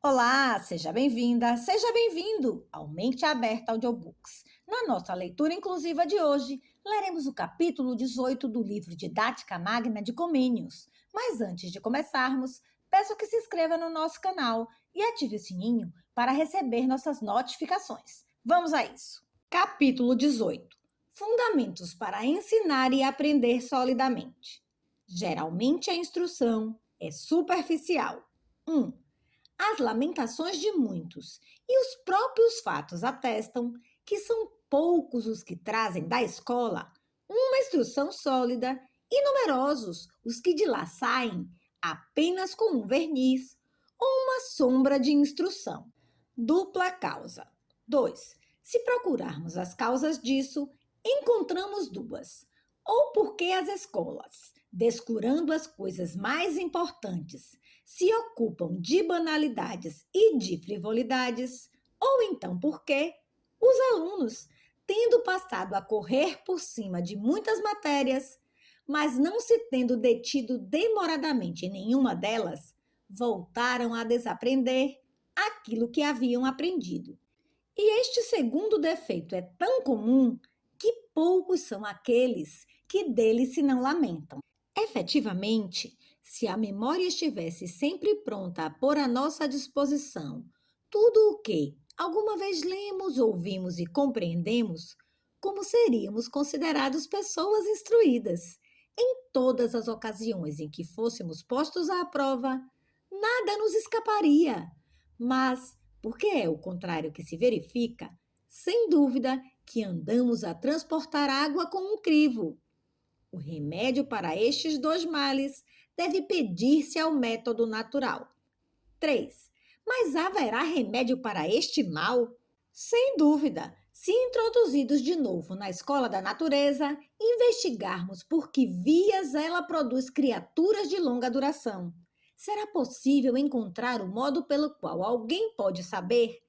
Olá, seja bem-vinda, seja bem-vindo ao Mente Aberta Audiobooks. Na nossa leitura inclusiva de hoje, leremos o capítulo 18 do livro Didática Magna de Comênios. Mas antes de começarmos, peço que se inscreva no nosso canal e ative o sininho para receber nossas notificações. Vamos a isso! Capítulo 18. Fundamentos para ensinar e aprender solidamente. Geralmente a instrução é superficial. 1. As lamentações de muitos e os próprios fatos atestam que são poucos os que trazem da escola uma instrução sólida e numerosos os que de lá saem apenas com um verniz ou uma sombra de instrução. Dupla causa. 2. Se procurarmos as causas disso, encontramos duas. Ou porque as escolas, descurando as coisas mais importantes, se ocupam de banalidades e de frivolidades, ou então porque os alunos, tendo passado a correr por cima de muitas matérias, mas não se tendo detido demoradamente em nenhuma delas, voltaram a desaprender aquilo que haviam aprendido. E este segundo defeito é tão comum que poucos são aqueles que dele se não lamentam. Efetivamente, se a memória estivesse sempre pronta a pôr à nossa disposição tudo o que alguma vez lemos, ouvimos e compreendemos, como seríamos considerados pessoas instruídas? Em todas as ocasiões em que fôssemos postos à prova, nada nos escaparia. Mas, porque é o contrário que se verifica, sem dúvida que andamos a transportar água com um crivo. O remédio para estes dois males deve pedir-se ao método natural. 3. Mas haverá remédio para este mal? Sem dúvida, se introduzidos de novo na escola da natureza, investigarmos por que vias ela produz criaturas de longa duração. Será possível encontrar o modo pelo qual alguém pode saber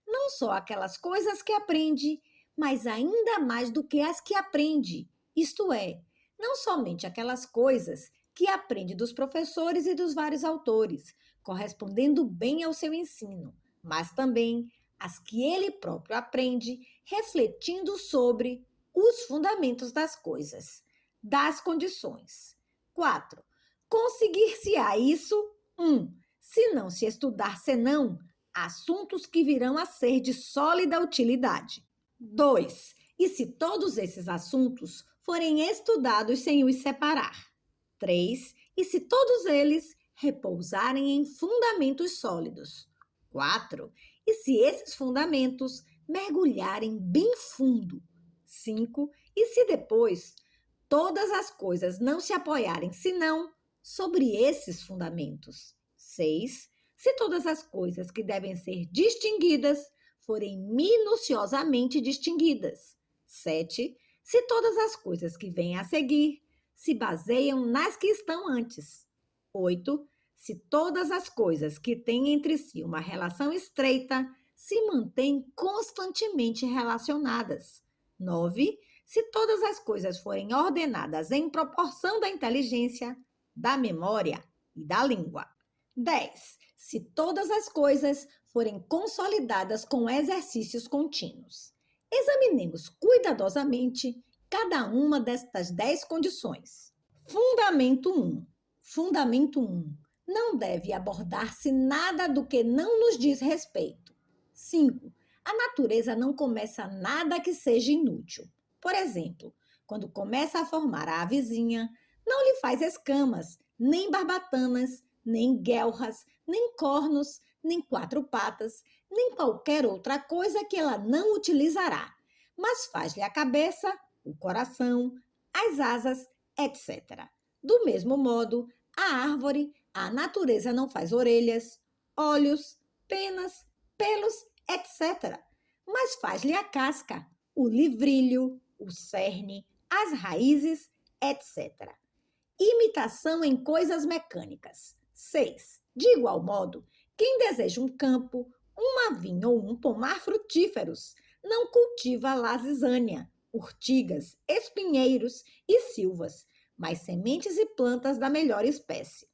não só aquelas coisas que aprende, mas ainda mais do que as que aprende, isto é, não somente aquelas coisas que aprende dos professores e dos vários autores, correspondendo bem ao seu ensino, mas também as que ele próprio aprende, refletindo sobre os fundamentos das coisas, das condições. 4. Conseguir-se-á isso? 1. Se não se estudar senão assuntos que virão a ser de sólida utilidade. 2. E se todos esses assuntos forem estudados sem os separar. 3. E se todos eles repousarem em fundamentos sólidos. 4. E se esses fundamentos mergulharem bem fundo. 5. E se depois todas as coisas não se apoiarem senão sobre esses fundamentos. 6. Se todas as coisas que devem ser distinguidas forem minuciosamente distinguidas. 7. Se todas as coisas que vêm a seguir se baseiam nas que estão antes. 8. Se todas as coisas que têm entre si uma relação estreita se mantêm constantemente relacionadas. 9. Se todas as coisas forem ordenadas em proporção da inteligência, da memória e da língua. 10. Se todas as coisas forem consolidadas com exercícios contínuos. Examinemos cuidadosamente cada uma destas 10 condições. Fundamento 1. Fundamento 1. Não deve abordar-se nada do que não nos diz respeito. 5. A natureza não começa nada que seja inútil. Por exemplo, quando começa a formar a avezinha, não lhe faz escamas, nem barbatanas, nem guelras, nem cornos, nem quatro patas, nem qualquer outra coisa que ela não utilizará, mas faz-lhe a cabeça, o coração, as asas, etc. Do mesmo modo, a árvore, a natureza não faz orelhas, olhos, penas, pelos, etc., mas faz-lhe a casca, o livrilho, o cerne, as raízes, etc. Imitação em coisas mecânicas. 6. De igual modo, quem deseja um campo, uma vinha ou um pomar frutíferos, não cultiva lazisânia, urtigas, espinheiros e silvas, mas sementes e plantas da melhor espécie.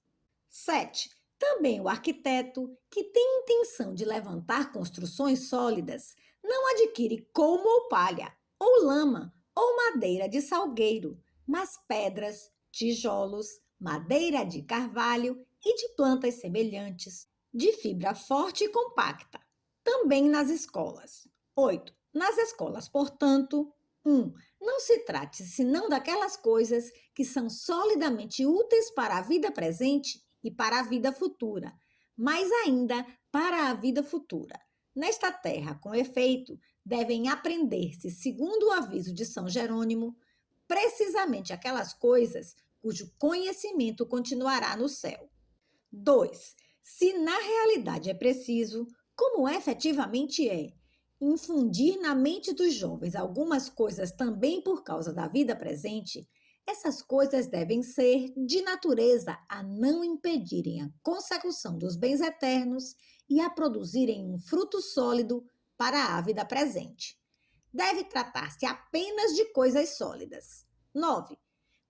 7. Também o arquiteto, que tem intenção de levantar construções sólidas, não adquire colmo ou palha, ou lama, ou madeira de salgueiro, mas pedras, tijolos, madeira de carvalho e de plantas semelhantes, de fibra forte e compacta. Também nas escolas. 8. Nas escolas, portanto, 1. Não se trate senão daquelas coisas que são solidamente úteis para a vida presente e para a vida futura, mas ainda para a vida futura. Nesta terra, com efeito, devem aprender-se, segundo o aviso de São Jerônimo, precisamente aquelas coisas cujo conhecimento continuará no céu. 2. Se na realidade é preciso, como efetivamente é, infundir na mente dos jovens algumas coisas também por causa da vida presente, essas coisas devem ser de natureza a não impedirem a consecução dos bens eternos e a produzirem um fruto sólido para a vida presente. Deve tratar-se apenas de coisas sólidas. 9.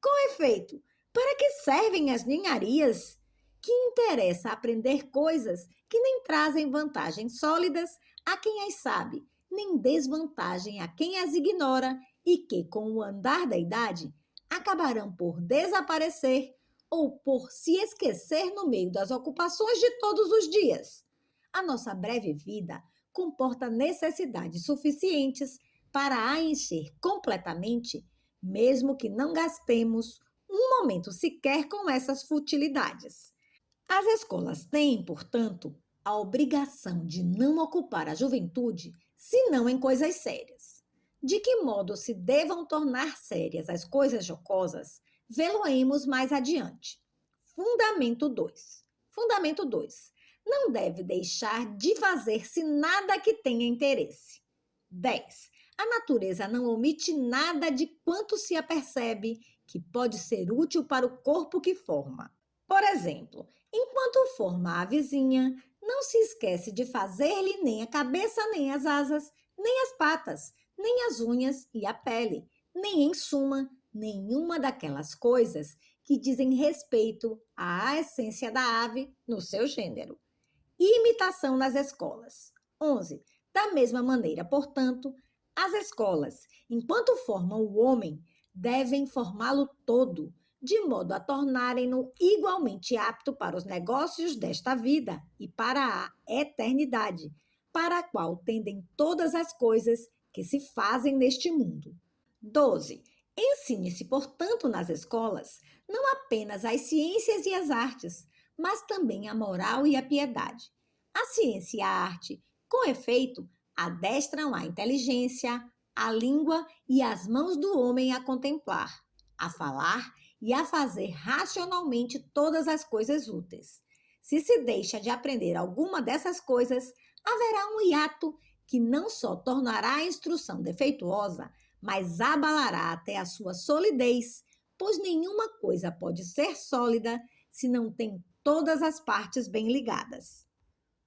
Com efeito, para que servem as ninharias? Que interessa aprender coisas que nem trazem vantagens sólidas a quem as sabe, nem desvantagem a quem as ignora e que, com o andar da idade, acabarão por desaparecer ou por se esquecer no meio das ocupações de todos os dias. A nossa breve vida comporta necessidades suficientes para a encher completamente, mesmo que não gastemos um momento sequer com essas futilidades. As escolas têm, portanto, a obrigação de não ocupar a juventude, senão em coisas sérias. De que modo se devam tornar sérias as coisas jocosas, vê-lo-emos mais adiante. Fundamento 2. Fundamento 2. Não deve deixar de fazer-se nada que tenha interesse. 10. A natureza não omite nada de quanto se apercebe que pode ser útil para o corpo que forma. Por exemplo, enquanto forma a vizinha, não se esquece de fazer-lhe nem a cabeça, nem as asas, nem as patas, nem as unhas e a pele, nem, em suma, nenhuma daquelas coisas que dizem respeito à essência da ave no seu gênero. Imitação nas escolas. 11. Da mesma maneira, portanto, as escolas, enquanto formam o homem, devem formá-lo todo, de modo a tornarem-no igualmente apto para os negócios desta vida e para a eternidade, para a qual tendem todas as coisas que se fazem neste mundo. 12. Ensine-se, portanto, nas escolas, não apenas as ciências e as artes, mas também a moral e a piedade. A ciência e a arte, com efeito, adestram a inteligência, a língua e as mãos do homem a contemplar, a falar e a fazer racionalmente todas as coisas úteis. Se se deixa de aprender alguma dessas coisas, haverá um hiato que não só tornará a instrução defeituosa, mas abalará até a sua solidez, pois nenhuma coisa pode ser sólida se não tem todas as partes bem ligadas.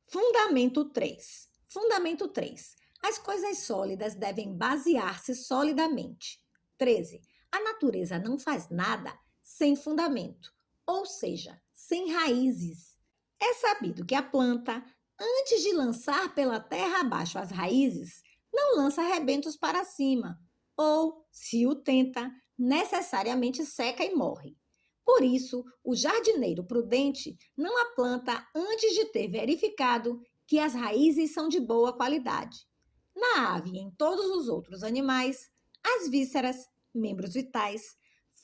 Fundamento 3. Fundamento 3. As coisas sólidas devem basear-se solidamente. 13. A natureza não faz nada sem fundamento, ou seja, sem raízes. É sabido que a planta, antes de lançar pela terra abaixo as raízes, não lança rebentos para cima, ou, se o tenta, necessariamente seca e morre. Por isso, o jardineiro prudente não a planta antes de ter verificado que as raízes são de boa qualidade. Na ave e em todos os outros animais, as vísceras, membros vitais,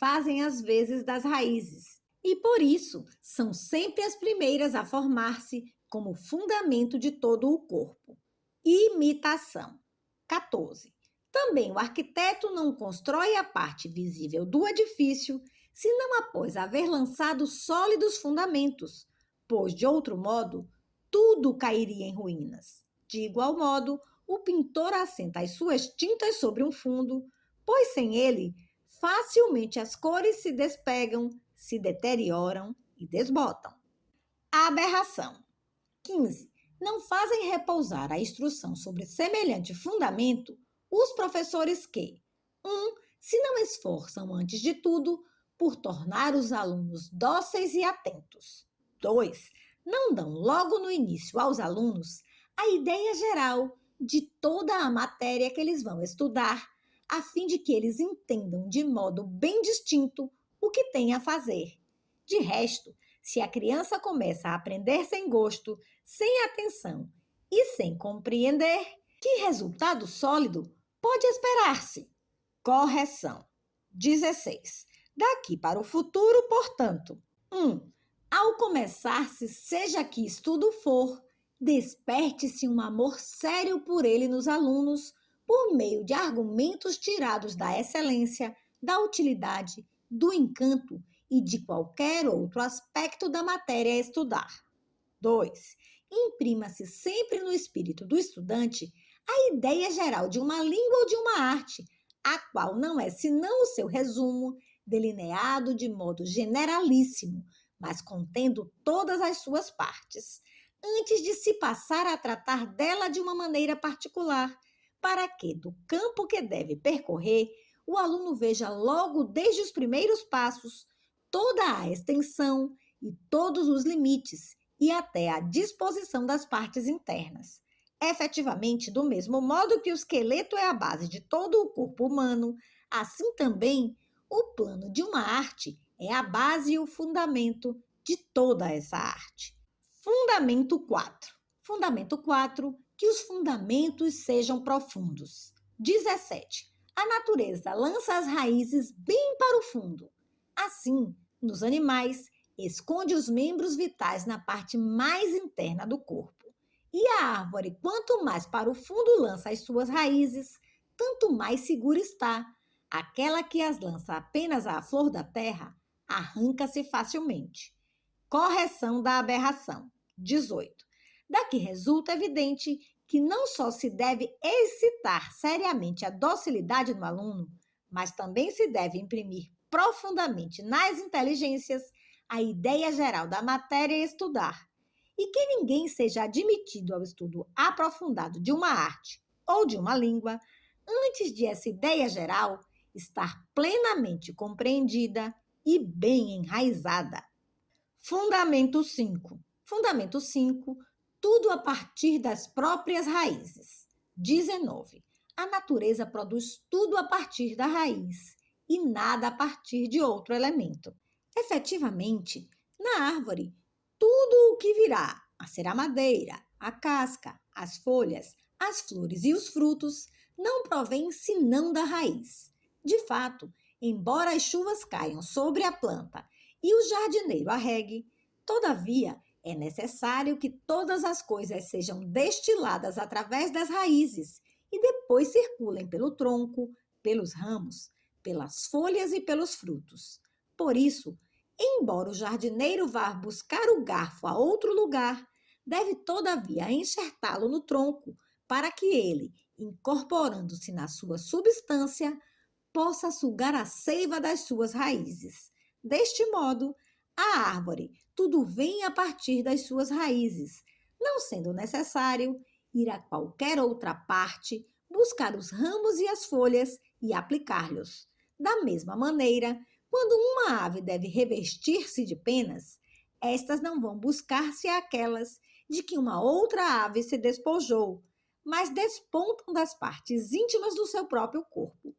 fazem as vezes das raízes e, por isso, são sempre as primeiras a formar-se como fundamento de todo o corpo. Imitação. 14. Também o arquiteto não constrói a parte visível do edifício, senão após haver lançado sólidos fundamentos, pois, de outro modo, tudo cairia em ruínas. De igual modo, o pintor assenta as suas tintas sobre um fundo, pois sem ele, facilmente as cores se despegam, se deterioram e desbotam. Aberração. 15. Não fazem repousar a instrução sobre semelhante fundamento os professores que, 1. Se não esforçam antes de tudo por tornar os alunos dóceis e atentos. 2. não dão logo no início aos alunos a ideia geral de toda a matéria que eles vão estudar, a fim de que eles entendam de modo bem distinto o que têm a fazer. De resto, se a criança começa a aprender sem gosto, sem atenção e sem compreender, que resultado sólido pode esperar-se? Correção. 16. Daqui para o futuro, portanto. 1. Ao começar-se, seja que estudo for, desperte-se um amor sério por ele nos alunos, por meio de argumentos tirados da excelência, da utilidade, do encanto e de qualquer outro aspecto da matéria a estudar. 2. Imprima-se sempre no espírito do estudante a ideia geral de uma língua ou de uma arte, a qual não é senão o seu resumo, delineado de modo generalíssimo, mas contendo todas as suas partes, antes de se passar a tratar dela de uma maneira particular, para que, do campo que deve percorrer, o aluno veja logo desde os primeiros passos toda a extensão e todos os limites e até a disposição das partes internas. Efetivamente, do mesmo modo que o esqueleto é a base de todo o corpo humano, assim também o plano de uma arte é a base e o fundamento de toda essa arte. Fundamento 4. Fundamento 4. Que os fundamentos sejam profundos. 17. A natureza lança as raízes bem para o fundo. Assim, nos animais, esconde os membros vitais na parte mais interna do corpo. E a árvore, quanto mais para o fundo lança as suas raízes, tanto mais segura está. Aquela que as lança apenas à flor da terra, arranca-se facilmente. Correção da aberração. 18. Daqui resulta evidente que não só se deve excitar seriamente a docilidade no aluno, mas também se deve imprimir profundamente nas inteligências a ideia geral da matéria a estudar, e que ninguém seja admitido ao estudo aprofundado de uma arte ou de uma língua antes de essa ideia geral estar plenamente compreendida e bem enraizada. Fundamento 5. Fundamento 5. Tudo a partir das próprias raízes. 19. A natureza produz tudo a partir da raiz e nada a partir de outro elemento. Efetivamente, na árvore, tudo o que virá a ser a madeira, a casca, as folhas, as flores e os frutos não provém senão da raiz. De fato, embora as chuvas caiam sobre a planta e o jardineiro a regue, todavia é necessário que todas as coisas sejam destiladas através das raízes e depois circulem pelo tronco, pelos ramos, pelas folhas e pelos frutos. Por isso, embora o jardineiro vá buscar o garfo a outro lugar, deve todavia enxertá-lo no tronco, para que ele, incorporando-se na sua substância, possa sugar a seiva das suas raízes. Deste modo, a árvore tudo vem a partir das suas raízes, não sendo necessário ir a qualquer outra parte, buscar os ramos e as folhas e aplicar-lhes. Da mesma maneira, quando uma ave deve revestir-se de penas, estas não vão buscar-se aquelas de que uma outra ave se despojou, mas despontam das partes íntimas do seu próprio corpo.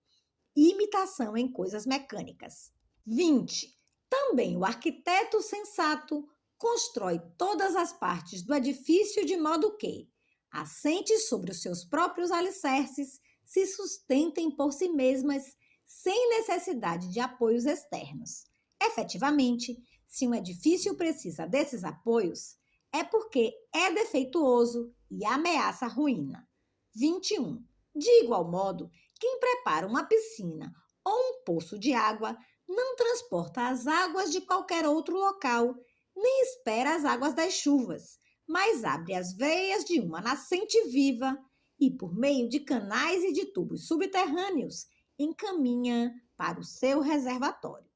Imitação em coisas mecânicas. 20. Também o arquiteto sensato constrói todas as partes do edifício de modo que, assentes sobre os seus próprios alicerces, se sustentem por si mesmas, sem necessidade de apoios externos. Efetivamente, se um edifício precisa desses apoios, é porque é defeituoso e ameaça a ruína. 21. De igual modo, quem prepara uma piscina ou um poço de água não transporta as águas de qualquer outro local, nem espera as águas das chuvas, mas abre as veias de uma nascente viva e, por meio de canais e de tubos subterrâneos, encaminha para o seu reservatório.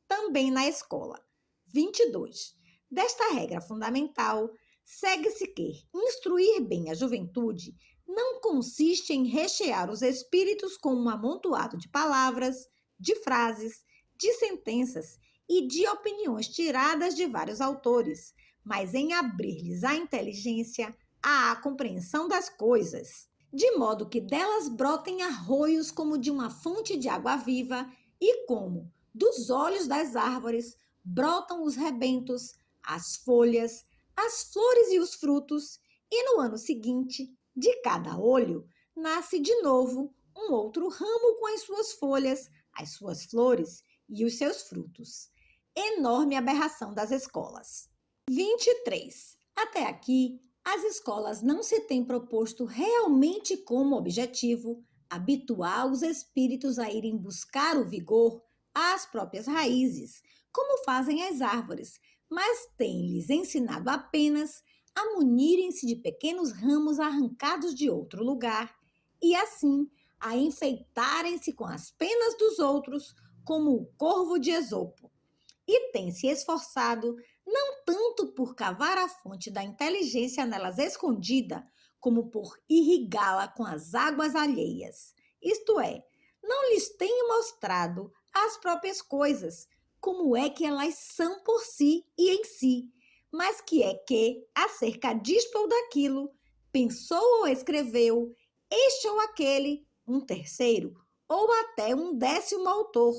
Também na escola. 22. Desta regra fundamental, segue-se que instruir bem a juventude não consiste em rechear os espíritos com um amontoado de palavras, de frases, de sentenças e de opiniões tiradas de vários autores, mas em abrir-lhes a inteligência à compreensão das coisas, de modo que delas brotem arroios como de uma fonte de água viva, e como dos olhos das árvores brotam os rebentos, as folhas, as flores e os frutos, e no ano seguinte, de cada olho, nasce de novo um outro ramo com as suas folhas, as suas flores e os seus frutos. Enorme aberração das escolas. 23. Até aqui, as escolas não se têm proposto realmente como objetivo habituar os espíritos a irem buscar o vigor às próprias raízes, como fazem as árvores, mas têm-lhes ensinado apenas a munirem-se de pequenos ramos arrancados de outro lugar e, assim, a enfeitarem-se com as penas dos outros, como o corvo de Esopo. E tem se esforçado não tanto por cavar a fonte da inteligência nelas escondida, como por irrigá-la com as águas alheias. Isto é, não lhes tem mostrado as próprias coisas, como é que elas são por si e em si, mas que é que, acerca disto ou daquilo, pensou ou escreveu este ou aquele, um terceiro, ou até um 10º autor,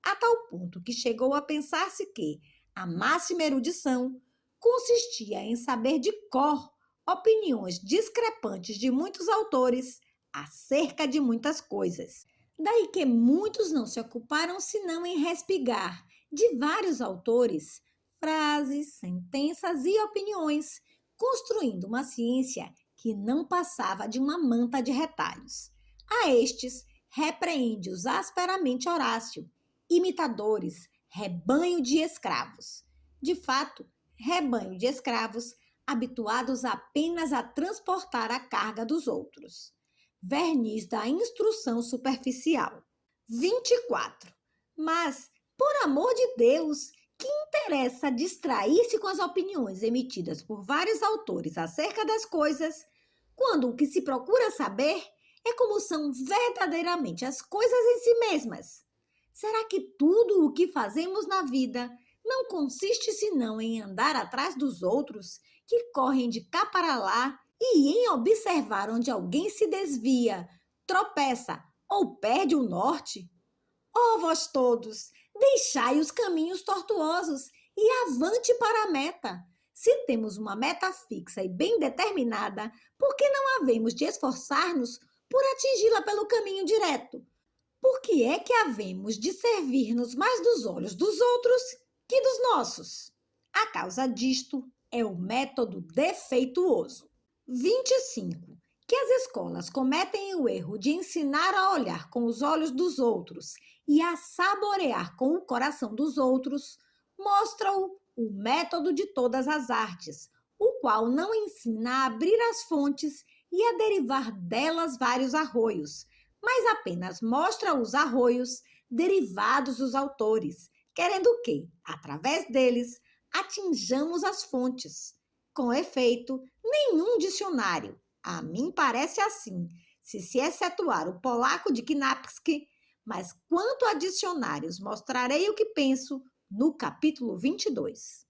a tal ponto que chegou a pensar-se que a máxima erudição consistia em saber de cor opiniões discrepantes de muitos autores acerca de muitas coisas. Daí que muitos não se ocuparam senão em respigar de vários autores frases, sentenças e opiniões, construindo uma ciência que não passava de uma manta de retalhos. A estes repreende-os asperamente Horácio, imitadores, rebanho de escravos. De fato, rebanho de escravos habituados apenas a transportar a carga dos outros. Verniz da instrução superficial. 24. Mas, por amor de Deus, que interessa distrair-se com as opiniões emitidas por vários autores acerca das coisas, quando o que se procura saber é como são verdadeiramente as coisas em si mesmas? Será que tudo o que fazemos na vida não consiste senão em andar atrás dos outros que correm de cá para lá e em observar onde alguém se desvia, tropeça ou perde o norte? Ó vós todos, deixai os caminhos tortuosos e avante para a meta. Se temos uma meta fixa e bem determinada, por que não havemos de esforçar-nos por atingi-la pelo caminho direto? Por que é que havemos de servir-nos mais dos olhos dos outros que dos nossos? A causa disto é o método defeituoso. 25. Que as escolas cometem o erro de ensinar a olhar com os olhos dos outros e a saborear com o coração dos outros, mostra-o método de todas as artes, o qual não ensina a abrir as fontes e a derivar delas vários arroios, mas apenas mostra os arroios derivados dos autores, querendo que, através deles, atinjamos as fontes. Com efeito, nenhum dicionário, a mim parece assim, se excetuar o polaco de Knapski, mas quanto a dicionários mostrarei o que penso no capítulo 22.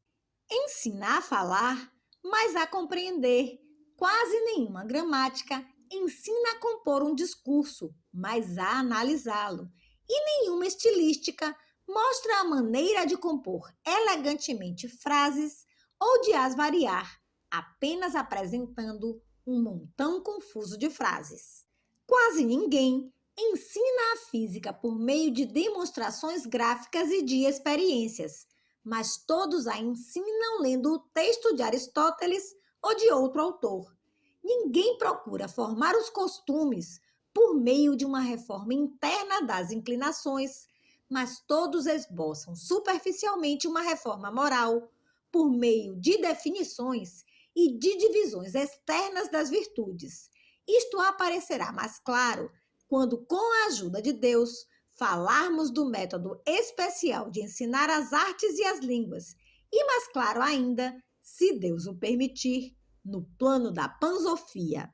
Ensina a falar, mas a compreender. Quase nenhuma gramática ensina a compor um discurso, mas a analisá-lo. E nenhuma estilística mostra a maneira de compor elegantemente frases ou de as variar, apenas apresentando um montão confuso de frases. Quase ninguém ensina a física por meio de demonstrações gráficas e de experiências, mas todos a ensinam lendo o texto de Aristóteles ou de outro autor. Ninguém procura formar os costumes por meio de uma reforma interna das inclinações, mas todos esboçam superficialmente uma reforma moral por meio de definições e de divisões externas das virtudes. Isto aparecerá mais claro quando, com a ajuda de Deus, falarmos do método especial de ensinar as artes e as línguas, e mais claro ainda, se Deus o permitir, no plano da pansofia.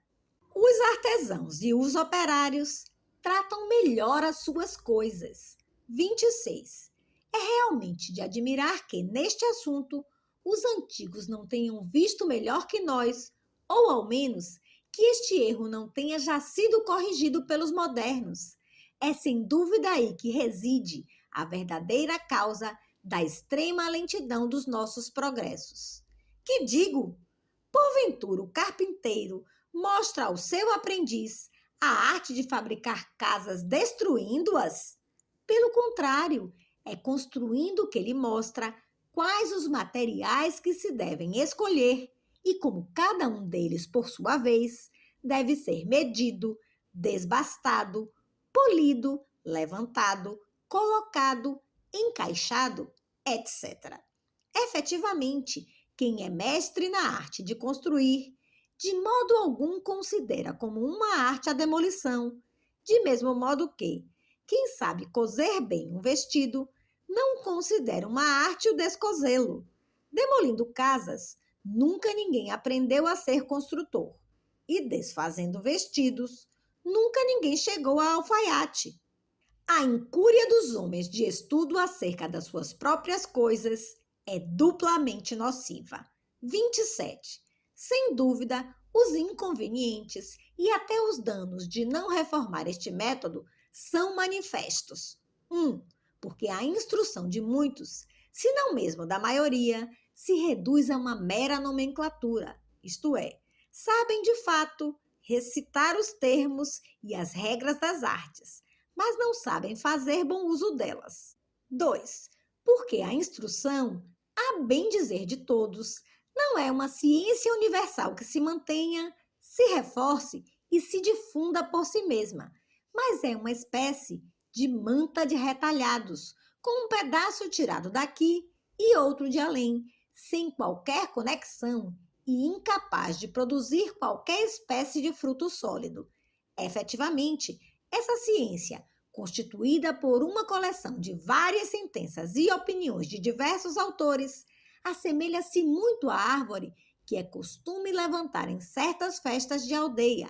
Os artesãos e os operários tratam melhor as suas coisas. 26. É realmente de admirar que, neste assunto, os antigos não tenham visto melhor que nós, ou ao menos que este erro não tenha já sido corrigido pelos modernos. É sem dúvida aí que reside a verdadeira causa da extrema lentidão dos nossos progressos. Que digo, porventura o carpinteiro mostra ao seu aprendiz a arte de fabricar casas destruindo-as? Pelo contrário, é construindo que ele mostra quais os materiais que se devem escolher e como cada um deles, por sua vez, deve ser medido, desbastado, polido, levantado, colocado, encaixado, etc. Efetivamente, quem é mestre na arte de construir, de modo algum considera como uma arte a demolição, de mesmo modo que, quem sabe coser bem um vestido, não considera uma arte o descosê-lo. Demolindo casas, nunca ninguém aprendeu a ser construtor. E desfazendo vestidos, nunca ninguém chegou a alfaiate. A incúria dos homens de estudo acerca das suas próprias coisas é duplamente nociva. 27. Sem dúvida, os inconvenientes e até os danos de não reformar este método são manifestos. 1. Porque a instrução de muitos, se não mesmo da maioria, se reduz a uma mera nomenclatura, isto é, sabem de fato recitar os termos e as regras das artes, mas não sabem fazer bom uso delas. 2. Porque a instrução, a bem dizer de todos, não é uma ciência universal que se mantenha, se reforce e se difunda por si mesma, mas é uma espécie de manta de retalhados, com um pedaço tirado daqui e outro de além, sem qualquer conexão e incapaz de produzir qualquer espécie de fruto sólido. Efetivamente, essa ciência, constituída por uma coleção de várias sentenças e opiniões de diversos autores, assemelha-se muito à árvore que é costume levantar em certas festas de aldeia,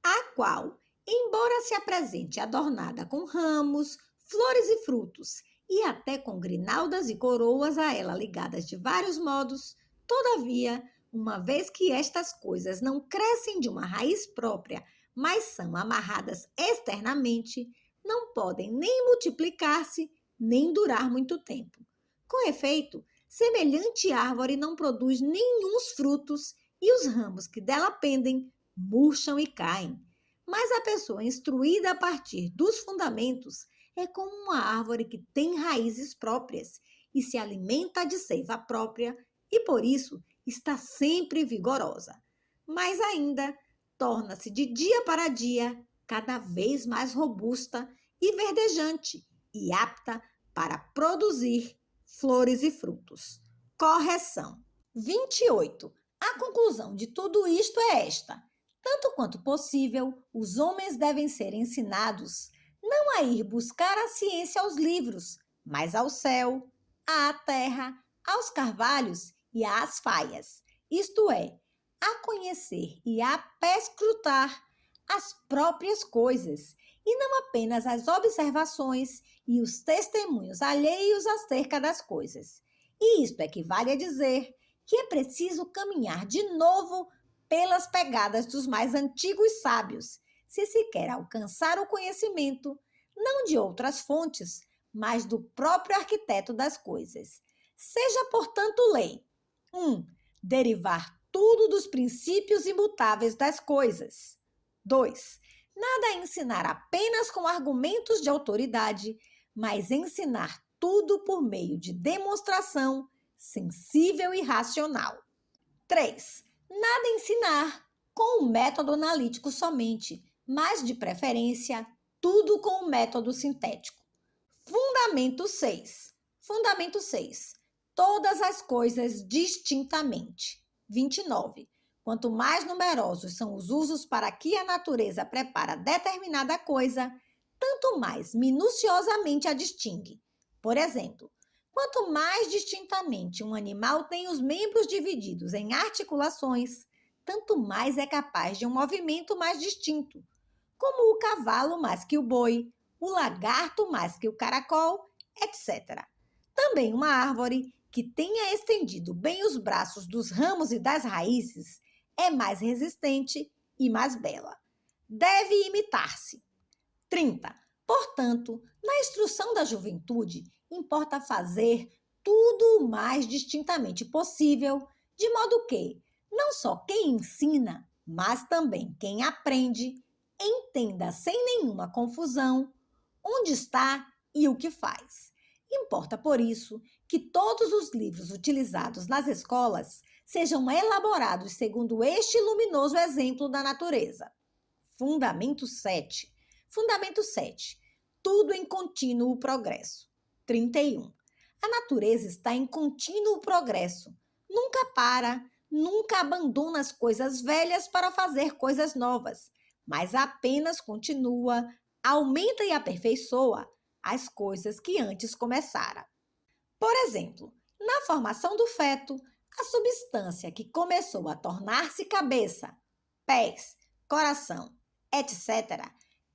a qual, embora se apresente adornada com ramos, flores e frutos, e até com grinaldas e coroas a ela ligadas de vários modos, todavia, uma vez que estas coisas não crescem de uma raiz própria, mas são amarradas externamente, não podem nem multiplicar-se, nem durar muito tempo. Com efeito, semelhante árvore não produz nenhuns frutos e os ramos que dela pendem murcham e caem. Mas a pessoa instruída a partir dos fundamentos é como uma árvore que tem raízes próprias e se alimenta de seiva própria e, por isso, está sempre vigorosa. Mas ainda torna-se de dia para dia cada vez mais robusta e verdejante e apta para produzir flores e frutos. Correção. 28. A conclusão de tudo isto é esta: tanto quanto possível, os homens devem ser ensinados não a ir buscar a ciência aos livros, mas ao céu, à terra, aos carvalhos e às faias, isto é, a conhecer e a perscrutar as próprias coisas, e não apenas as observações e os testemunhos alheios acerca das coisas. E isto equivale a dizer que é preciso caminhar de novo pelas pegadas dos mais antigos sábios, se quer alcançar o conhecimento, não de outras fontes, mas do próprio arquiteto das coisas. Seja, portanto, lei: 1. Derivar tudo dos princípios imutáveis das coisas. 2. Nada ensinar apenas com argumentos de autoridade, mas ensinar tudo por meio de demonstração sensível e racional. 3. Nada ensinar com o método analítico somente, mas, de preferência, tudo com o método sintético. Fundamento 6. Fundamento 6. Todas as coisas distintamente. 29. Quanto mais numerosos são os usos para que a natureza prepara determinada coisa, tanto mais minuciosamente a distingue. Por exemplo, quanto mais distintamente um animal tem os membros divididos em articulações, tanto mais é capaz de um movimento mais distinto, como o cavalo mais que o boi, o lagarto mais que o caracol, etc. Também uma árvore, que tenha estendido bem os braços dos ramos e das raízes é mais resistente e mais bela. Deve imitar-se. 30. Portanto, na instrução da juventude, importa fazer tudo o mais distintamente possível, de modo que não só quem ensina, mas também quem aprende, entenda sem nenhuma confusão onde está e o que faz. Importa, por isso, que todos os livros utilizados nas escolas sejam elaborados segundo este luminoso exemplo da natureza. Fundamento 7. Fundamento 7. Tudo em contínuo progresso. 31. A natureza está em contínuo progresso. Nunca para, nunca abandona as coisas velhas para fazer coisas novas, mas apenas continua, aumenta e aperfeiçoa as coisas que antes começara. Por exemplo, na formação do feto, a substância que começou a tornar-se cabeça, pés, coração, etc.,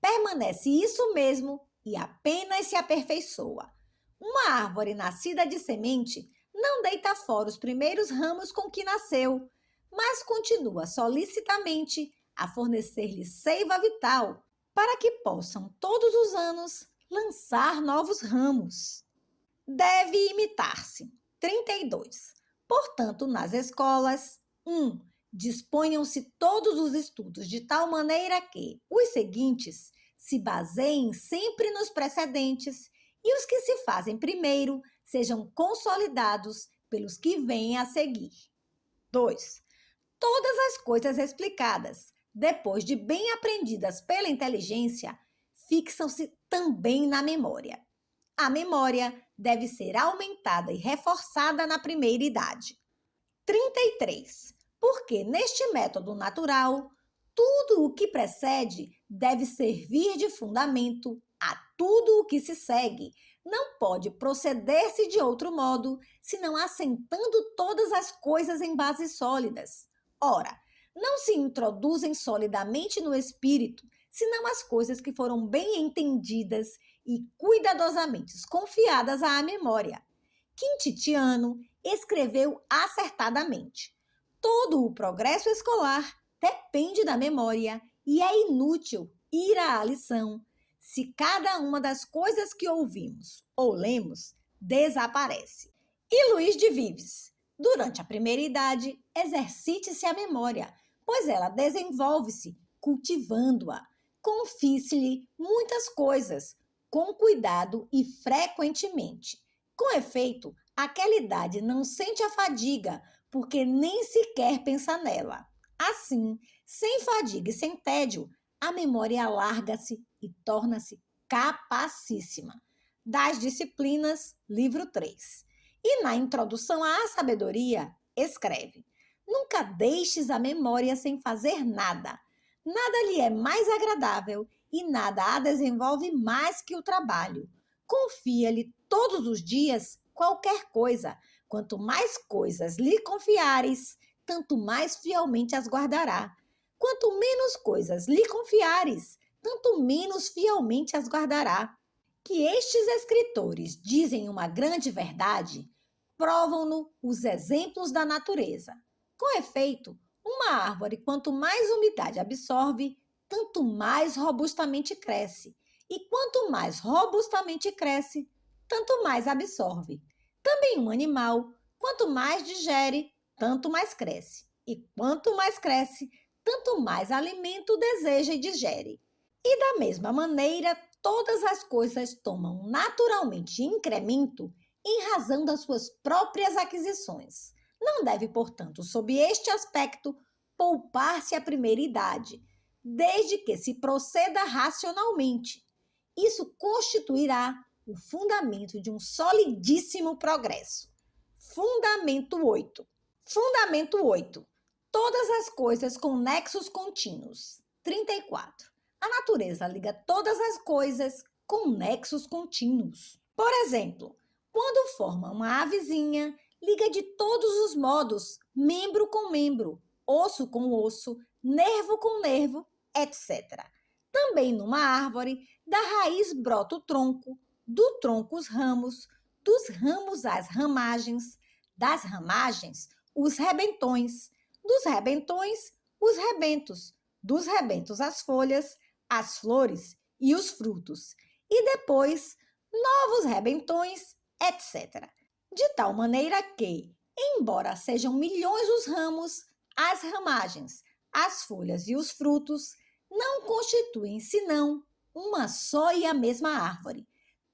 permanece isso mesmo e apenas se aperfeiçoa. Uma árvore nascida de semente não deita fora os primeiros ramos com que nasceu, mas continua solicitamente a fornecer-lhe seiva vital para que possam todos os anos lançar novos ramos. Deve imitar-se. 32. Portanto, nas escolas, 1. Disponham-se todos os estudos de tal maneira que os seguintes se baseiem sempre nos precedentes e os que se fazem primeiro sejam consolidados pelos que vêm a seguir. 2. Todas as coisas explicadas, depois de bem aprendidas pela inteligência, fixam-se também na memória. A memória deve ser aumentada e reforçada na primeira idade. 33. Porque neste método natural, tudo o que precede deve servir de fundamento a tudo o que se segue. Não pode proceder-se de outro modo, senão assentando todas as coisas em bases sólidas. Ora, não se introduzem solidamente no espírito, senão as coisas que foram bem entendidas e cuidadosamente confiadas à memória. Quintitiano escreveu acertadamente: todo o progresso escolar depende da memória e é inútil ir à lição se cada uma das coisas que ouvimos ou lemos desaparece. E Luís de Vives: durante a primeira idade, exercite-se a memória, pois ela desenvolve-se cultivando-a. Confie-se-lhe muitas coisas, com cuidado e frequentemente. Com efeito, aquela idade não sente a fadiga, porque nem sequer pensa nela. Assim, sem fadiga e sem tédio, a memória alarga-se e torna-se capacíssima. Das Disciplinas, livro 3. E na Introdução à Sabedoria, escreve: nunca deixes a memória sem fazer nada. Nada lhe é mais agradável e nada a desenvolve mais que o trabalho. Confia-lhe todos os dias qualquer coisa. Quanto mais coisas lhe confiares, tanto mais fielmente as guardará. Quanto menos coisas lhe confiares, tanto menos fielmente as guardará. Que estes escritores dizem uma grande verdade, provam-no os exemplos da natureza. Com efeito, uma árvore, quanto mais umidade absorve, tanto mais robustamente cresce. E quanto mais robustamente cresce, tanto mais absorve. Também um animal, quanto mais digere, tanto mais cresce. E quanto mais cresce, tanto mais alimento deseja e digere. E da mesma maneira, todas as coisas tomam naturalmente incremento em razão das suas próprias aquisições. Não deve, portanto, sob este aspecto, poupar-se a primeira idade, desde que se proceda racionalmente. Isso constituirá o fundamento de um solidíssimo progresso. Fundamento 8. Fundamento 8. Todas as coisas com nexos contínuos. 34. A natureza liga todas as coisas com nexos contínuos. Por exemplo, quando forma uma avezinha, liga de todos os modos, membro com membro, osso com osso, nervo com nervo, etc. Também numa árvore, da raiz brota o tronco, do tronco os ramos, dos ramos as ramagens, das ramagens, os rebentões, dos rebentões, os rebentos, dos rebentos as folhas, as flores e os frutos, e depois novos rebentões, etc. De tal maneira que, embora sejam milhões os ramos, as ramagens, as folhas e os frutos não constituem senão uma só e a mesma árvore.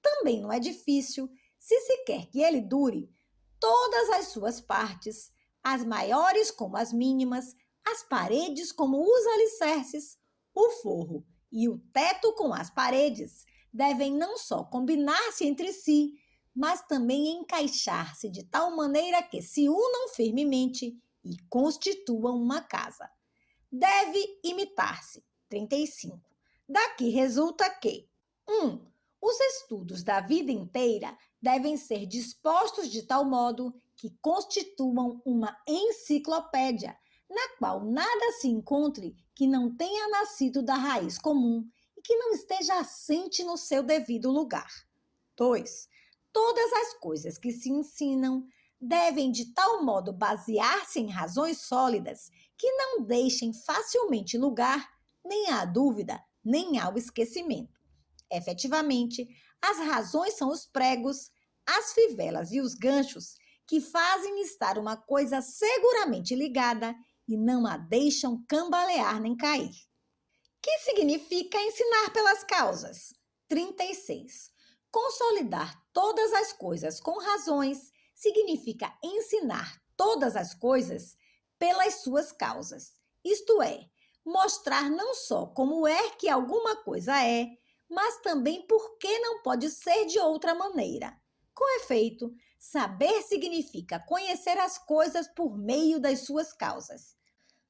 Também não é difícil, se se quer que ele dure, todas as suas partes, as maiores como as mínimas, as paredes como os alicerces, o forro e o teto com as paredes, devem não só combinar-se entre si, mas também encaixar-se de tal maneira que se unam firmemente e constituam uma casa. Deve imitar-se. 35. Daqui resulta que 1. Os estudos da vida inteira devem ser dispostos de tal modo que constituam uma enciclopédia, na qual nada se encontre que não tenha nascido da raiz comum e que não esteja assente no seu devido lugar. 2. Todas as coisas que se ensinam devem de tal modo basear-se em razões sólidas que não deixem facilmente lugar nem à dúvida, nem ao esquecimento. Efetivamente, as razões são os pregos, as fivelas e os ganchos que fazem estar uma coisa seguramente ligada e não a deixam cambalear nem cair. Que significa ensinar pelas causas? 36. Consolidar todas as coisas com razões significa ensinar todas as coisas pelas suas causas, isto é, mostrar não só como é que alguma coisa é, mas também por que não pode ser de outra maneira. Com efeito, saber significa conhecer as coisas por meio das suas causas.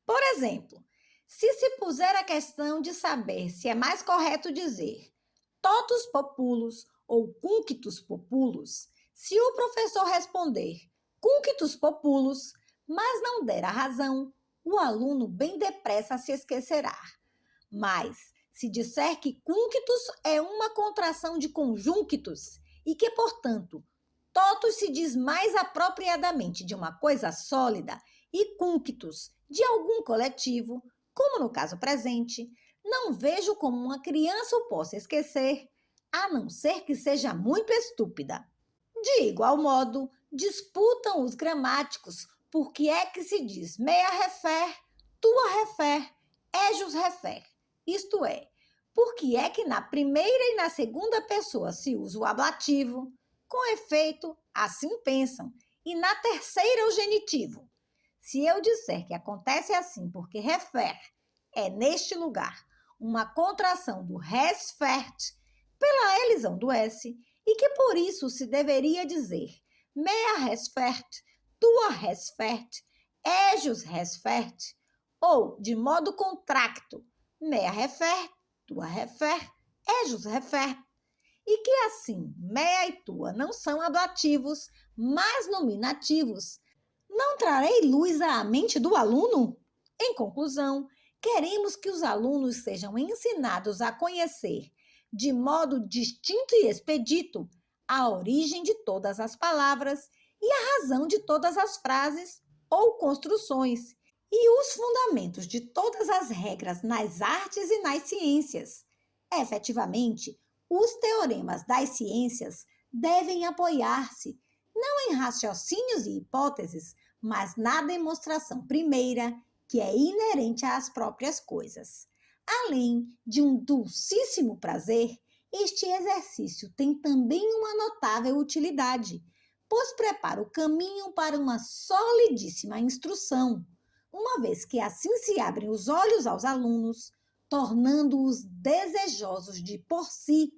Por exemplo, se puser a questão de saber se é mais correto dizer totus populus ou cunctus populus, se o professor responder cunctus populus, mas não der a razão, o aluno bem depressa se esquecerá. Mas, se disser que cunctus é uma contração de conjunctus e que, portanto, totus se diz mais apropriadamente de uma coisa sólida e cunctus de algum coletivo, como no caso presente, não vejo como uma criança o possa esquecer, a não ser que seja muito estúpida. De igual modo, disputam os gramáticos por que é que se diz mea refer, tua refer, ejus refer, isto é, por que é que na primeira e na segunda pessoa se usa o ablativo, com efeito, assim pensam, e na terceira o genitivo. Se eu disser que acontece assim porque refer é, neste lugar, uma contração do resfert, pela elisão do S, e que por isso se deveria dizer mea resfert, tua resfert, ejus resfert, ou, de modo contracto, mea refer, tua refer, ejus refer, e que assim mea e tua não são ablativos, mas nominativos, não trarei luz à mente do aluno? Em conclusão, queremos que os alunos sejam ensinados a conhecer, de modo distinto e expedito, a origem de todas as palavras e a razão de todas as frases ou construções, e os fundamentos de todas as regras nas artes e nas ciências. Efetivamente, os teoremas das ciências devem apoiar-se não em raciocínios e hipóteses, mas na demonstração primeira, que é inerente às próprias coisas. Além de um dulcíssimo prazer, este exercício tem também uma notável utilidade, pois prepara o caminho para uma solidíssima instrução, uma vez que assim se abrem os olhos aos alunos, tornando-os desejosos de, por si,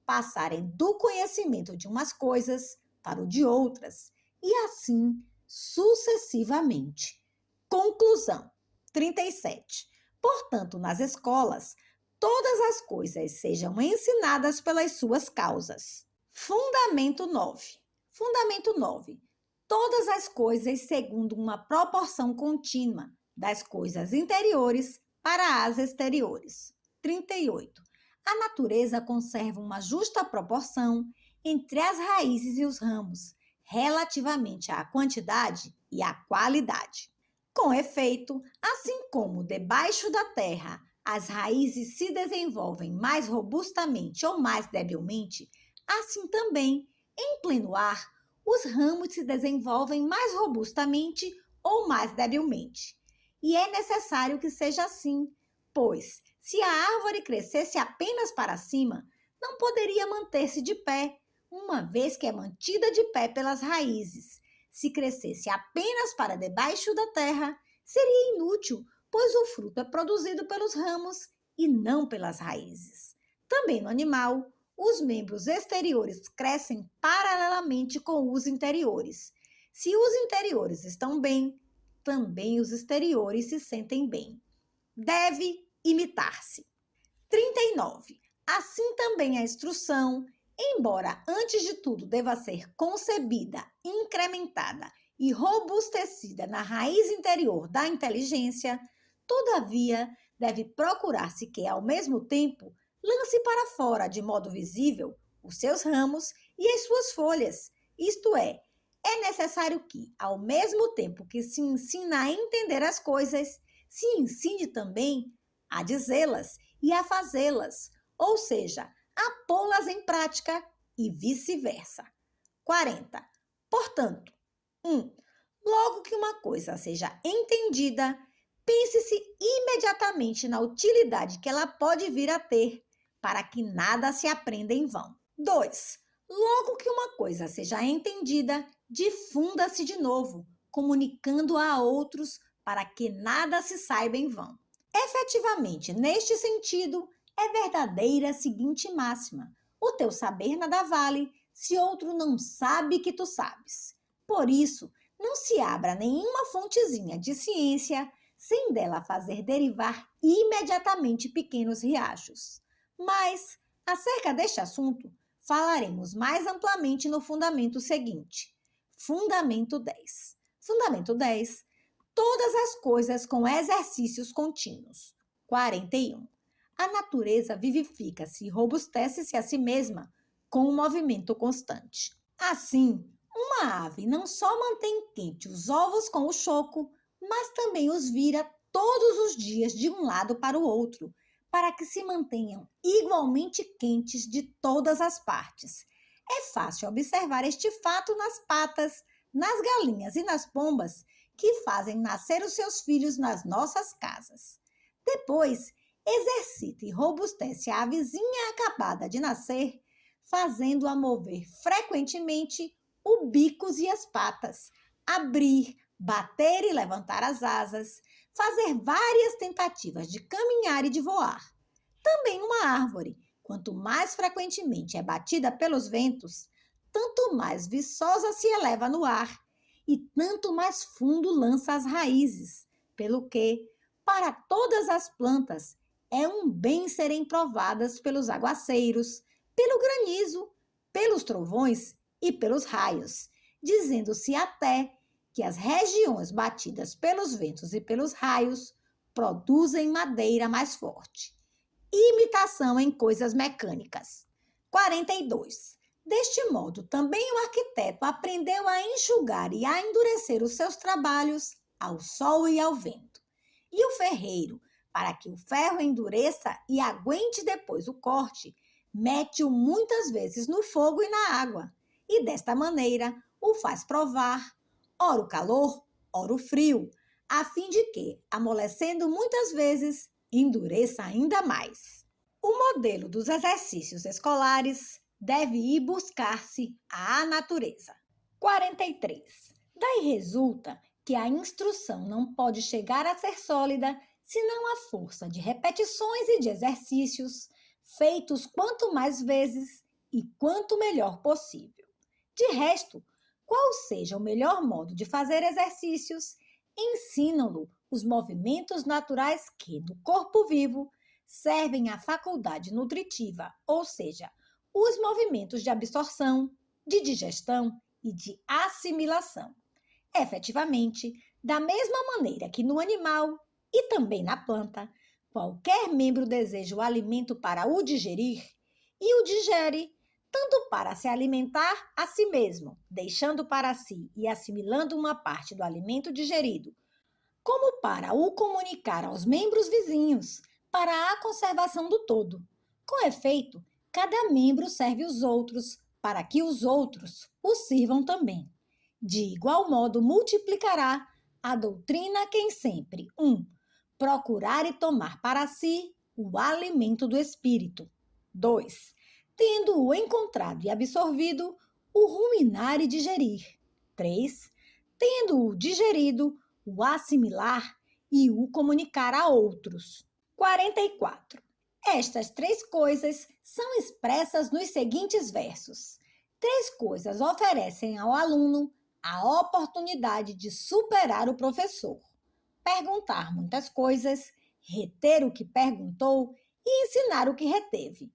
passarem do conhecimento de umas coisas para o de outras, e assim sucessivamente. Conclusão. 37. Portanto, nas escolas, todas as coisas sejam ensinadas pelas suas causas. Fundamento 9. Fundamento 9. Todas as coisas segundo uma proporção contínua, das coisas interiores para as exteriores. 38. A natureza conserva uma justa proporção entre as raízes e os ramos, relativamente à quantidade e à qualidade. Com efeito, assim como debaixo da terra as raízes se desenvolvem mais robustamente ou mais debilmente, assim também, em pleno ar, os ramos se desenvolvem mais robustamente ou mais debilmente. E é necessário que seja assim, pois, se a árvore crescesse apenas para cima, não poderia manter-se de pé, uma vez que é mantida de pé pelas raízes. Se crescesse apenas para debaixo da terra, seria inútil, pois o fruto é produzido pelos ramos e não pelas raízes. Também no animal, os membros exteriores crescem paralelamente com os interiores. Se os interiores estão bem, também os exteriores se sentem bem. Deve imitar-se. 39. Assim também a instrução, embora antes de tudo deva ser concebida, incrementada e robustecida na raiz interior da inteligência, todavia deve procurar-se que, ao mesmo tempo, lance para fora de modo visível os seus ramos e as suas folhas. Isto é necessário que, ao mesmo tempo que se ensina a entender as coisas, se ensine também a dizê-las e a fazê-las, ou seja, a pô-las em prática e vice-versa. 40. Portanto, 1. Logo que uma coisa seja entendida, pense-se imediatamente na utilidade que ela pode vir a ter, para que nada se aprenda em vão. 2. Logo que uma coisa seja entendida, difunda-se de novo, comunicando-a a outros para que nada se saiba em vão. Efetivamente, neste sentido, é verdadeira a seguinte máxima: o teu saber nada vale se outro não sabe que tu sabes. Por isso, não se abra nenhuma fontezinha de ciência sem dela fazer derivar imediatamente pequenos riachos. Mas, acerca deste assunto, falaremos mais amplamente no fundamento seguinte. Fundamento 10. Fundamento 10. Todas as coisas com exercícios contínuos. 41. A natureza vivifica-se e robustece-se a si mesma com um movimento constante. Assim, uma ave não só mantém quente os ovos com o choco, mas também os vira todos os dias de um lado para o outro, para que se mantenham igualmente quentes de todas as partes. É fácil observar este fato nas patas, nas galinhas e nas pombas, que fazem nascer os seus filhos nas nossas casas. Depois, exercita e robustece a avezinha acabada de nascer, fazendo-a mover frequentemente o bico e as patas, abrir, bater e levantar as asas, fazer várias tentativas de caminhar e de voar. Também uma árvore, quanto mais frequentemente é batida pelos ventos, tanto mais viçosa se eleva no ar e tanto mais fundo lança as raízes, pelo que, para todas as plantas, é um bem serem provadas pelos aguaceiros, pelo granizo, pelos trovões e pelos raios, dizendo-se até que as regiões batidas pelos ventos e pelos raios produzem madeira mais forte. Imitação em coisas mecânicas. 42. Deste modo, também o arquiteto aprendeu a enxugar e a endurecer os seus trabalhos ao sol e ao vento. E o ferreiro, para que o ferro endureça e aguente depois o corte, mete-o muitas vezes no fogo e na água, e desta maneira o faz provar, ora o calor, ora o frio, a fim de que, amolecendo muitas vezes, endureça ainda mais. O modelo dos exercícios escolares deve ir buscar-se à natureza. 43. Daí resulta que a instrução não pode chegar a ser sólida senão à força de repetições e de exercícios, feitos quanto mais vezes e quanto melhor possível. De resto, qual seja o melhor modo de fazer exercícios, ensinam-no os movimentos naturais que, no corpo vivo, servem à faculdade nutritiva, ou seja, os movimentos de absorção, de digestão e de assimilação. Efetivamente, da mesma maneira que no animal e também na planta, qualquer membro deseja o alimento para o digerir e o digere, tanto para se alimentar a si mesmo, deixando para si e assimilando uma parte do alimento digerido, como para o comunicar aos membros vizinhos, para a conservação do todo. Com efeito, cada membro serve os outros, para que os outros o sirvam também. De igual modo, multiplicará a doutrina quem sempre, 1. Procurar e tomar para si o alimento do espírito. 2. Tendo-o encontrado e absorvido, o ruminar e digerir. 3. Tendo-o digerido, o assimilar e o comunicar a outros. 44. Estas três coisas são expressas nos seguintes versos. Três coisas oferecem ao aluno a oportunidade de superar o professor: perguntar muitas coisas, reter o que perguntou e ensinar o que reteve.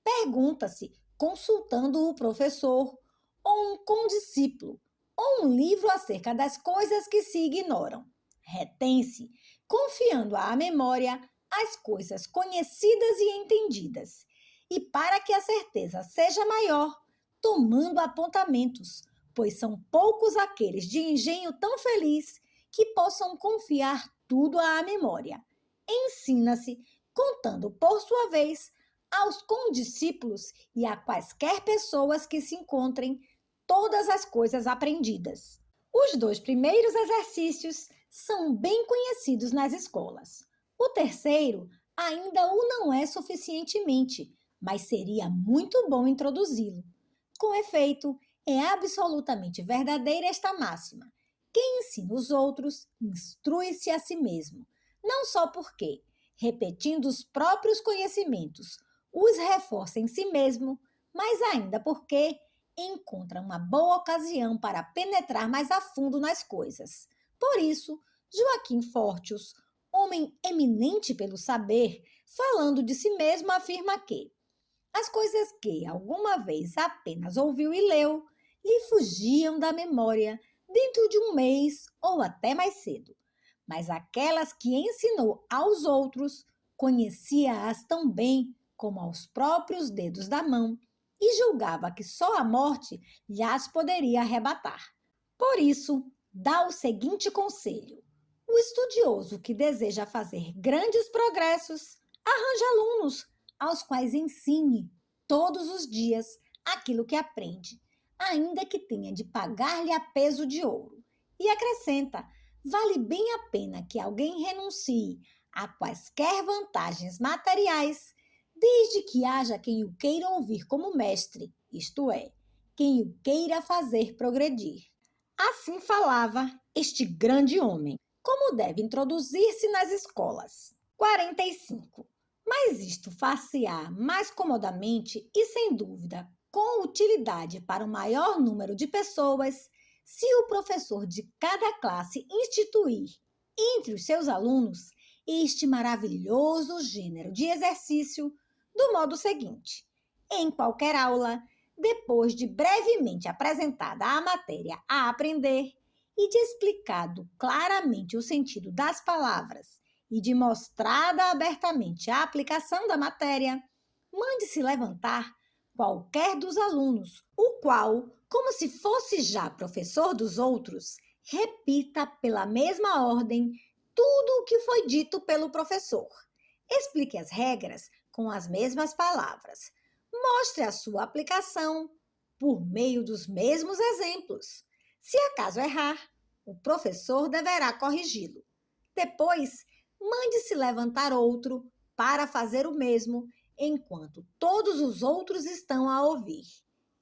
Pergunta-se consultando o professor, ou um condiscípulo, ou um livro acerca das coisas que se ignoram. Retém-se confiando à memória as coisas conhecidas e entendidas, e para que a certeza seja maior, tomando apontamentos, pois são poucos aqueles de engenho tão feliz que possam confiar tudo à memória. Ensina-se contando por sua vez aos condiscípulos e a quaisquer pessoas que se encontrem todas as coisas aprendidas. Os dois primeiros exercícios são bem conhecidos nas escolas. O terceiro ainda o não é suficientemente, mas seria muito bom introduzi-lo. Com efeito, é absolutamente verdadeira esta máxima: quem ensina os outros, instrui-se a si mesmo, não só porque, repetindo os próprios conhecimentos, os reforça em si mesmo, mas ainda porque encontra uma boa ocasião para penetrar mais a fundo nas coisas. Por isso, Joaquim Fortius, homem eminente pelo saber, falando de si mesmo, afirma que as coisas que alguma vez apenas ouviu e leu lhe fugiam da memória dentro de um mês ou até mais cedo, mas aquelas que ensinou aos outros conhecia-as tão bem como aos próprios dedos da mão e julgava que só a morte lhas poderia arrebatar. Por isso, dá o seguinte conselho: o estudioso que deseja fazer grandes progressos arranja alunos aos quais ensine todos os dias aquilo que aprende, ainda que tenha de pagar-lhe a peso de ouro. E acrescenta: vale bem a pena que alguém renuncie a quaisquer vantagens materiais, desde que haja quem o queira ouvir como mestre, isto é, quem o queira fazer progredir. Assim falava este grande homem. Como deve introduzir-se nas escolas? 45. Mas isto far-se-á mais comodamente e, sem dúvida, com utilidade para o maior número de pessoas, se o professor de cada classe instituir entre os seus alunos este maravilhoso gênero de exercício do modo seguinte: em qualquer aula, depois de brevemente apresentada a matéria a aprender e de explicado claramente o sentido das palavras e de mostrada abertamente a aplicação da matéria, mande-se levantar qualquer dos alunos, o qual, como se fosse já professor dos outros, repita pela mesma ordem tudo o que foi dito pelo professor. Explique as regras com as mesmas palavras. Mostre a sua aplicação por meio dos mesmos exemplos. Se acaso errar, o professor deverá corrigi-lo. Depois, mande-se levantar outro para fazer o mesmo, enquanto todos os outros estão a ouvir.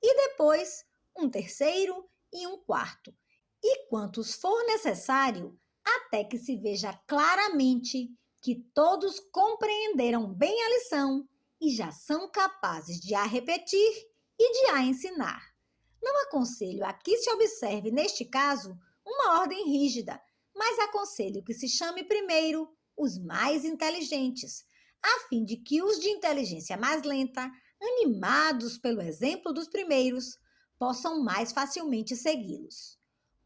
E depois, um terceiro e um quarto. E quantos for necessário, até que se veja claramente que todos compreenderam bem a lição e já são capazes de a repetir e de a ensinar. Não aconselho a que se observe, neste caso, uma ordem rígida, mas aconselho que se chame primeiro os mais inteligentes, a fim de que os de inteligência mais lenta, animados pelo exemplo dos primeiros, possam mais facilmente segui-los.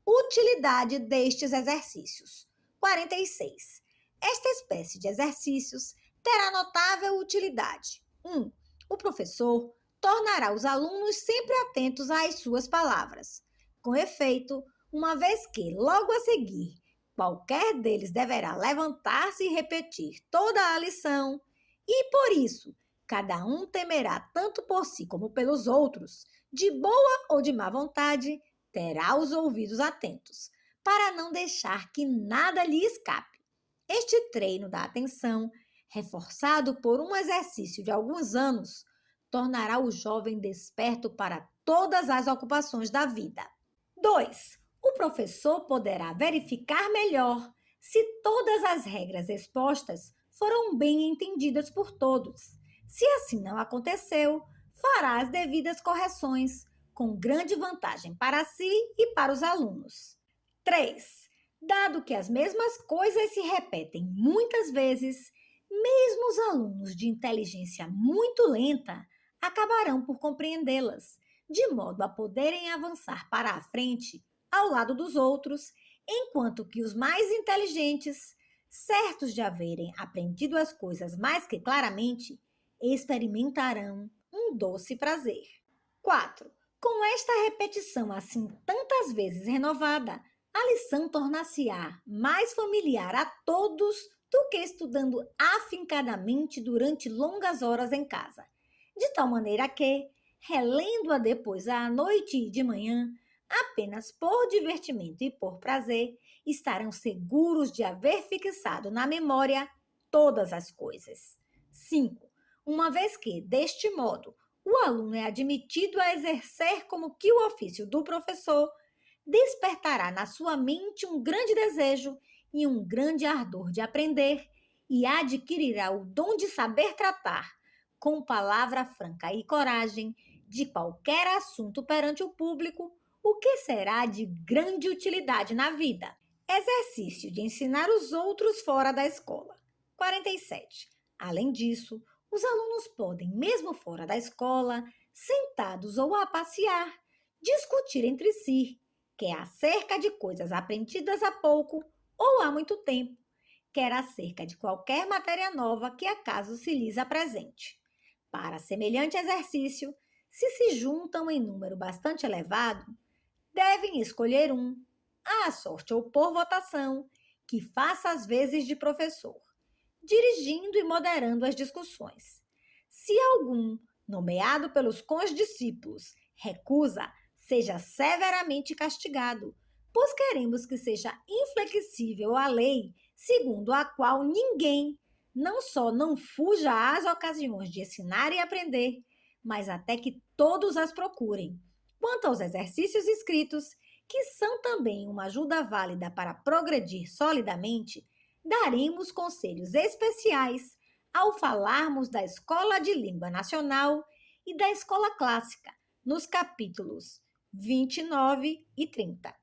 Utilidade destes exercícios. 46. Esta espécie de exercícios terá notável utilidade. 1. O professor, tornará os alunos sempre atentos às suas palavras. Com efeito, uma vez que, logo a seguir, qualquer deles deverá levantar-se e repetir toda a lição, e por isso, cada um temerá tanto por si como pelos outros, de boa ou de má vontade, terá os ouvidos atentos, para não deixar que nada lhe escape. Este treino da atenção, reforçado por um exercício de alguns anos, tornará o jovem desperto para todas as ocupações da vida. 2. O professor poderá verificar melhor se todas as regras expostas foram bem entendidas por todos. Se assim não aconteceu, fará as devidas correções, com grande vantagem para si e para os alunos. 3. Dado que as mesmas coisas se repetem muitas vezes, mesmo os alunos de inteligência muito lenta acabarão por compreendê-las, de modo a poderem avançar para a frente ao lado dos outros, enquanto que os mais inteligentes, certos de haverem aprendido as coisas mais que claramente, experimentarão um doce prazer. 4. Com esta repetição assim tantas vezes renovada, a lição tornar-se-á mais familiar a todos do que estudando afincadamente durante longas horas em casa, de tal maneira que, relendo-a depois à noite e de manhã, apenas por divertimento e por prazer, estarão seguros de haver fixado na memória todas as coisas. 5. Uma vez que, deste modo, o aluno é admitido a exercer como que o ofício do professor, despertará na sua mente um grande desejo e um grande ardor de aprender e adquirirá o dom de saber tratar, com palavra franca e coragem, de qualquer assunto perante o público, o que será de grande utilidade na vida. Exercício de ensinar os outros fora da escola. 47. Além disso, os alunos podem, mesmo fora da escola, sentados ou a passear, discutir entre si, quer acerca de coisas aprendidas há pouco ou há muito tempo, quer acerca de qualquer matéria nova que acaso se lhes apresente. Para semelhante exercício, se juntam em número bastante elevado, devem escolher um, à sorte ou por votação, que faça as vezes de professor, dirigindo e moderando as discussões. Se algum, nomeado pelos condiscípulos, recusa, seja severamente castigado, pois queremos que seja inflexível a lei, segundo a qual ninguém não só não fuja às ocasiões de ensinar e aprender, mas até que todos as procurem. Quanto aos exercícios escritos, que são também uma ajuda válida para progredir solidamente, daremos conselhos especiais ao falarmos da Escola de Língua Nacional e da Escola Clássica, nos capítulos 29 e 30.